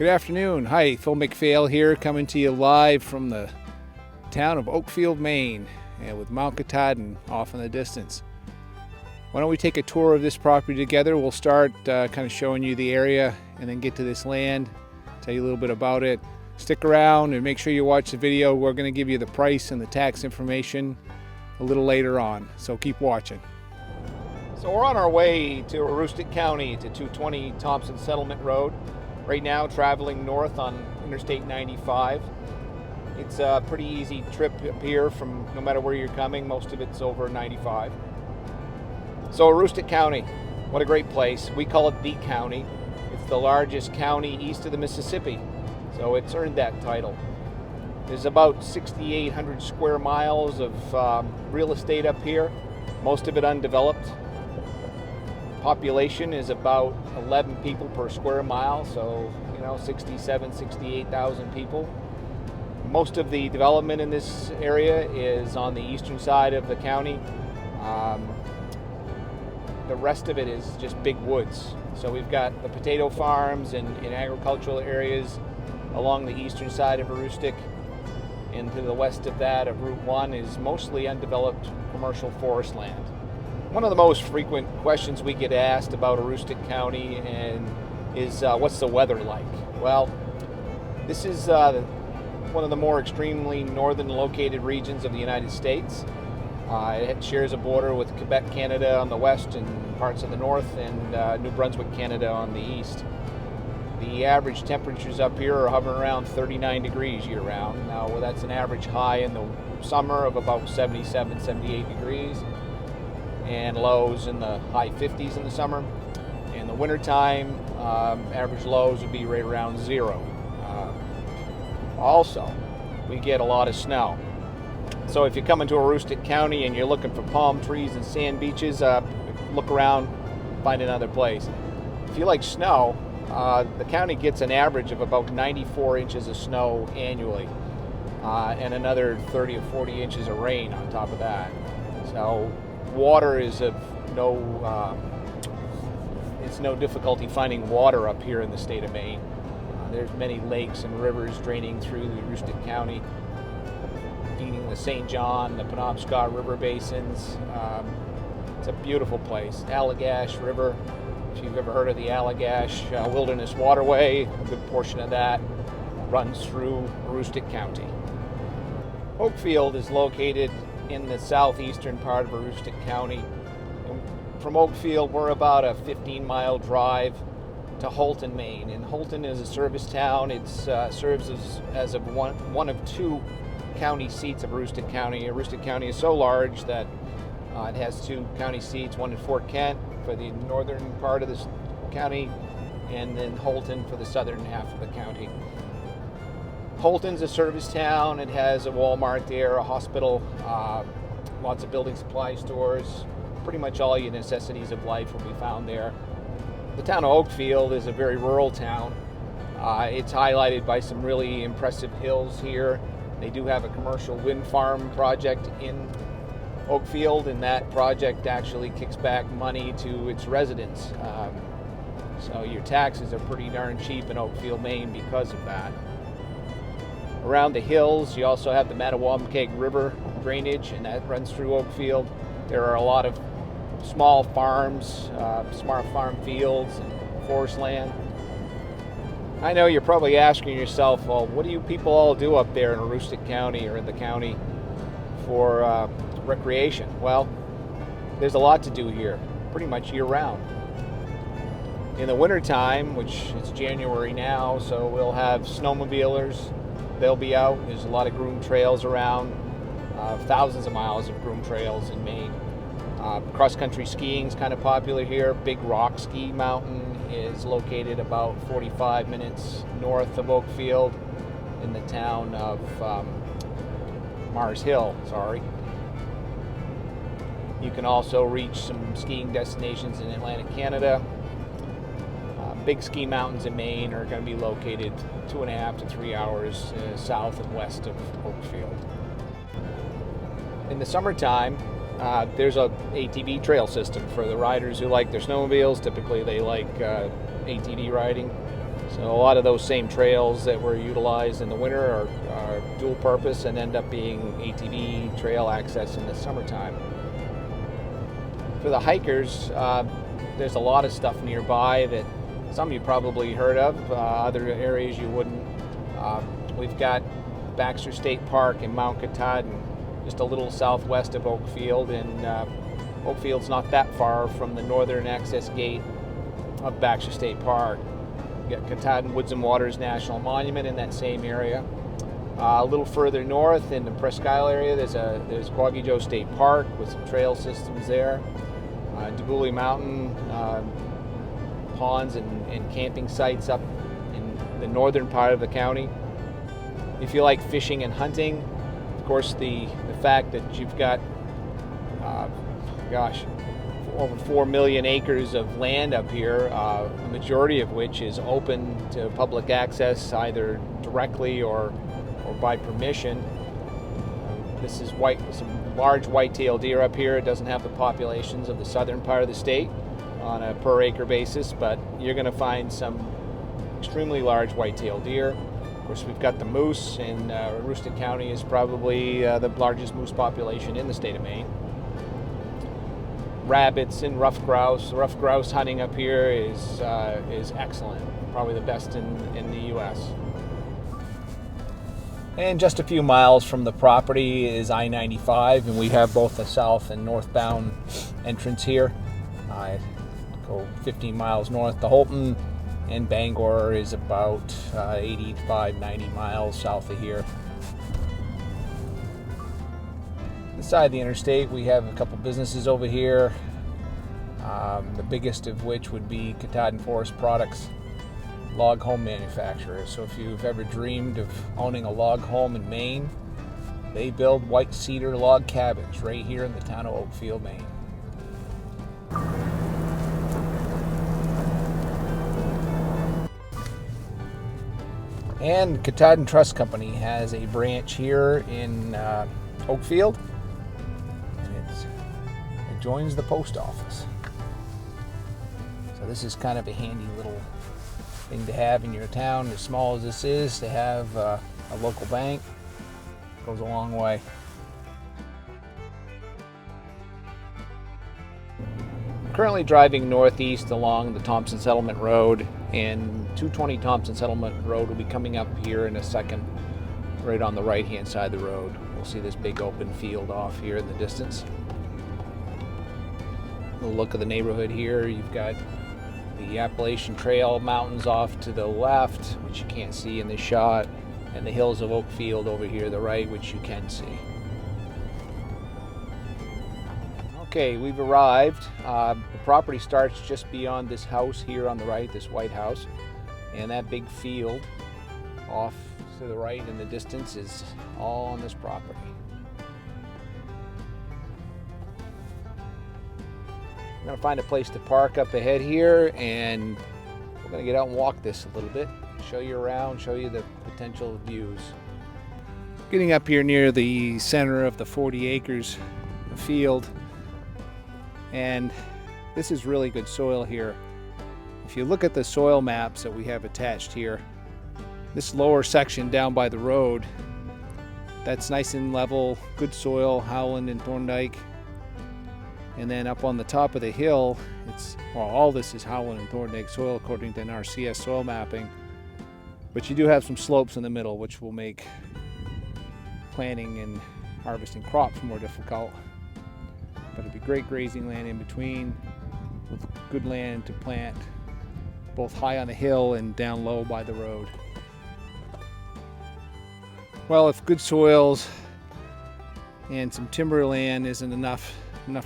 Good afternoon. Hi, Phil McPhail here, coming to you live from the town of Oakfield, Maine, and with Mount Katahdin off in the distance. Why don't we take a tour of this property together? We'll start kind of showing you the area and then get to this land, tell you a little bit about it. Stick around and make sure you watch the video. We're going to give you the price and the tax information a little later on, so keep watching. So we're on our way to Aroostook County to 220 Thompson Settlement Road. Right now, traveling north on Interstate 95. It's a pretty easy trip up here from no matter where you're coming. Most of it's over 95. So Aroostook County, what a great place. We call it the county. It's the largest county east of the Mississippi, so it's earned that title. There's about 6,800 square miles of real estate up here, most of it undeveloped. Population is about 11 people per square mile, so 68,000 people. Most of the development in this area is on the eastern side of the county. The rest of it is just big woods. So we've got the potato farms and agricultural areas along the eastern side of Aroostook, and to the west of that of Route 1 is mostly undeveloped commercial forest land. One of the most frequent questions we get asked about Aroostook County is what's the weather like? Well, this is one of the more extremely northern located regions of the United States. It shares a border with Quebec, Canada on the west and parts of the north, and New Brunswick, Canada on the east. The average temperatures up here are hovering around 39 degrees year-round. Now, that's an average high in the summer of about 77, 78 degrees, and lows in the high 50s in the summer. In the wintertime, average lows would be right around zero. Also, we get a lot of snow. So if you come into Aroostook County and you're looking for palm trees and sand beaches, look around, find another place. If you like snow, the county gets an average of about 94 inches of snow annually, and another 30 or 40 inches of rain on top of that. So water is of it's no difficulty finding water up here in the state of Maine. There's many lakes and rivers draining through the Aroostook County, feeding the St. John, the Penobscot River basins. It's a beautiful place. Allagash River, if you've ever heard of the Allagash Wilderness Waterway, a good portion of that runs through Aroostook County. Oakfield is located in the southeastern part of Aroostook County. From Oakfield, we're about a 15-mile drive to Houlton, Maine. And Houlton is a service town. It serves as one of two county seats of Aroostook County. Aroostook County is so large that it has two county seats, one in Fort Kent for the northern part of this county, and then Houlton for the southern half of the county. Houlton's a service town. It has a Walmart there, a hospital, lots of building supply stores. Pretty much all your necessities of life will be found there. The town of Oakfield is a very rural town. It's highlighted by some really impressive hills here. They do have a commercial wind farm project in Oakfield, and that project actually kicks back money to its residents. So your taxes are pretty darn cheap in Oakfield, Maine because of that. Around the hills, you also have the Mattawamkeag River drainage, and that runs through Oakfield. There are a lot of small farms, smart farm fields, and forest land. I know you're probably asking yourself, well, what do you people all do up there in Aroostook County or in the county for recreation? Well, there's a lot to do here, pretty much year-round. In the wintertime, which is January now, so we'll have snowmobilers. They'll be out. There's a lot of groomed trails around, thousands of miles of groomed trails in Maine. Cross-country skiing is kind of popular here. Big Rock Ski Mountain is located about 45 minutes north of Oakfield in the town of Mars Hill. You can also reach some skiing destinations in Atlantic Canada. Big ski mountains in Maine are going to be located 2.5 to 3 hours south and west of Oakfield. In the summertime, there's a ATV trail system for the riders who like their snowmobiles. Typically they like ATV riding. So a lot of those same trails that were utilized in the winter are dual purpose and end up being ATV trail access in the summertime. For the hikers, there's a lot of stuff nearby that some you probably heard of, other areas you wouldn't. We've got Baxter State Park in Mount Katahdin, just a little southwest of Oakfield, and Oakfield's not that far from the northern access gate of Baxter State Park. You got Katahdin Woods and Waters National Monument in that same area. A little further north in the Presque Isle area, there's Quaggy State Park with some trail systems there. Debouli Mountain, ponds and camping sites up in the northern part of the county. If you like fishing and hunting, of course, the fact that you've got, over 4 million acres of land up here, the majority of which is open to public access either directly or by permission. This is some large white-tailed deer up here. It doesn't have the populations of the southern part of the state on a per acre basis, but you're going to find some extremely large white-tailed deer. Of course, we've got the moose, and Aroostook County is probably the largest moose population in the state of Maine. Rabbits and ruffed grouse. Ruffed grouse hunting up here is excellent, probably the best in the U.S. And just a few miles from the property is I-95, and we have both a south and northbound entrance here. I go 15 miles north to Holton, and Bangor is about 85-90 miles south of here. Inside the interstate, we have a couple businesses over here, the biggest of which would be Katahdin Forest Products, log home manufacturer. So if you've ever dreamed of owning a log home in Maine, they build white cedar log cabins right here in the town of Oakfield, Maine. And Katahdin Trust Company has a branch here in Oakfield, and it joins the post office. So this is kind of a handy little thing to have in your town. As small as this is, to have a local bank goes a long way. I'm currently driving northeast along the Thompson Settlement Road, and 220 Thompson Settlement Road will be coming up here in a second, right on the right hand side of the road. We'll see this big open field off here in the distance. A little look of the neighborhood here. You've got the Appalachian Trail mountains off to the left, which you can't see in this shot, and the hills of Oakfield over here to the right, which you can see. Okay, we've arrived. The property starts just beyond this house here on the right, this white house, and that big field off to the right in the distance is all on this property. We're going to find a place to park up ahead here, and we're going to get out and walk this a little bit, show you around, show you the potential views. Getting up here near the center of the 40 acres of field, and this is really good soil here. If you look at the soil maps that we have attached here, this lower section down by the road, that's nice and level, good soil, Howland and Thorndike. And then up on the top of the hill, all this is Howland and Thorndike soil according to NRCS soil mapping. But you do have some slopes in the middle, which will make planting and harvesting crops more difficult. But it'd be great grazing land in between, with good land to plant both high on the hill and down low by the road. Well, if good soils and some timberland isn't enough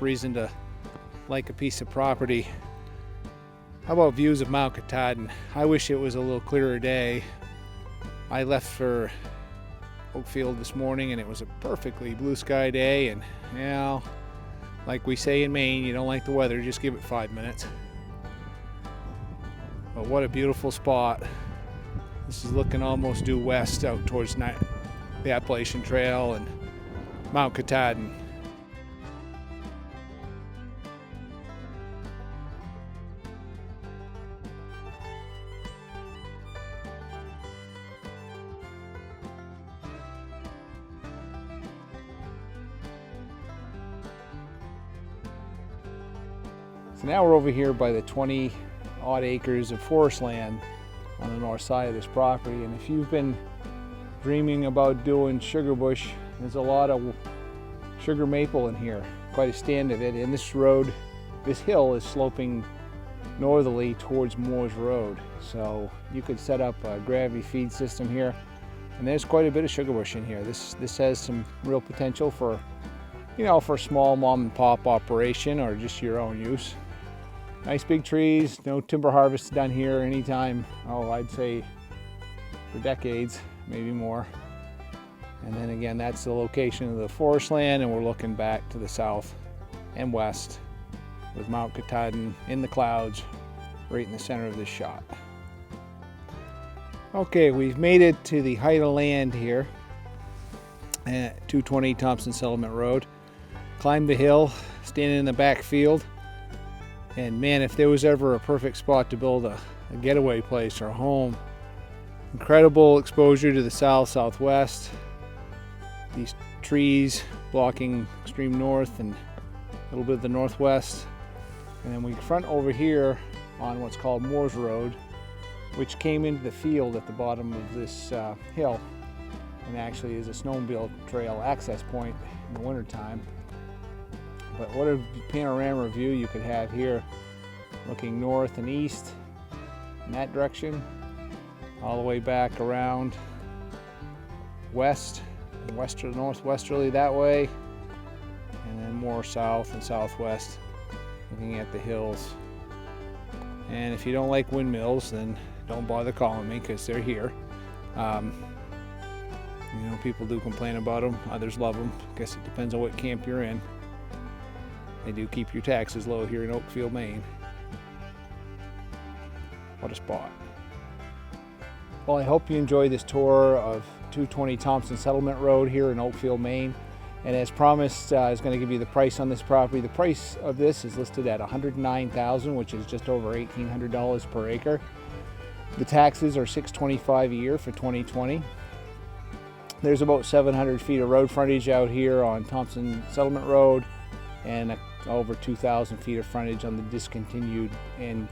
reason to like a piece of property, how about views of Mount Katahdin? I wish it was a little clearer day. I left for Oakfield this morning and it was a perfectly blue sky day, and like we say in Maine, you don't like the weather, just give it 5 minutes. But what a beautiful spot. This is looking almost due west out towards the Appalachian Trail and Mount Katahdin. So now we're over here by the 20 odd acres of forest land on the north side of this property, and if you've been dreaming about doing sugar bush, there's a lot of sugar maple in here, quite a stand of it. And this road, this hill is sloping northerly towards Moore's Road, so you could set up a gravity feed system here, and there's quite a bit of sugar bush in here. This has some real potential for, you know, for a small mom and pop operation or just your own use. Nice big trees, no timber harvest done here anytime, oh, I'd say for decades, maybe more. And then again, that's the location of the forest land, and we're looking back to the south and west with Mount Katahdin in the clouds right in the center of this shot. Okay, we've made it to the height of land here at 220 Thompson Settlement Road. Climbed the hill, standing in the back field, and man, if there was ever a perfect spot to build a getaway place or a home. Incredible exposure to the south, southwest. These trees blocking extreme north and a little bit of the northwest. And then we front over here on what's called Moore's Road, which came into the field at the bottom of this hill, and actually is a snowmobile trail access point in the wintertime. But what a panorama view you could have here, looking north and east in that direction, all the way back around west and northwesterly that way, and then more south and southwest, looking at the hills. And if you don't like windmills, then don't bother calling me, because they're here. You know, people do complain about them, others love them. I guess it depends on what camp you're in. They do keep your taxes low here in Oakfield, Maine. What a spot. Well, I hope you enjoyed this tour of 220 Thompson Settlement Road here in Oakfield, Maine. And as promised, I was going to give you the price on this property. The price of this is listed at $109,000, which is just over $1,800 per acre. The taxes are $625 a year for 2020. There's about 700 feet of road frontage out here on Thompson Settlement Road, and over 2,000 feet of frontage on the discontinued and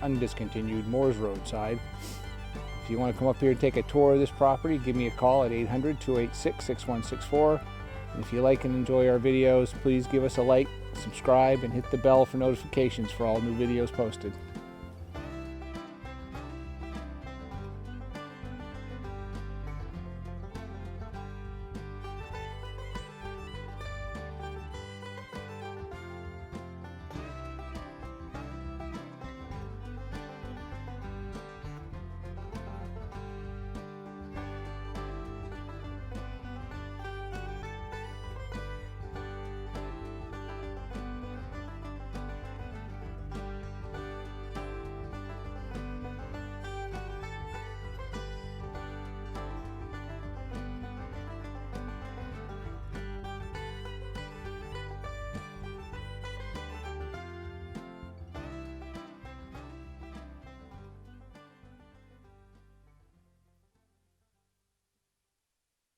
undiscontinued Moore's Road side. If you want to come up here and take a tour of this property, give me a call at 800-286-6164. And if you like and enjoy our videos, please give us a like, subscribe, and hit the bell for notifications for all new videos posted.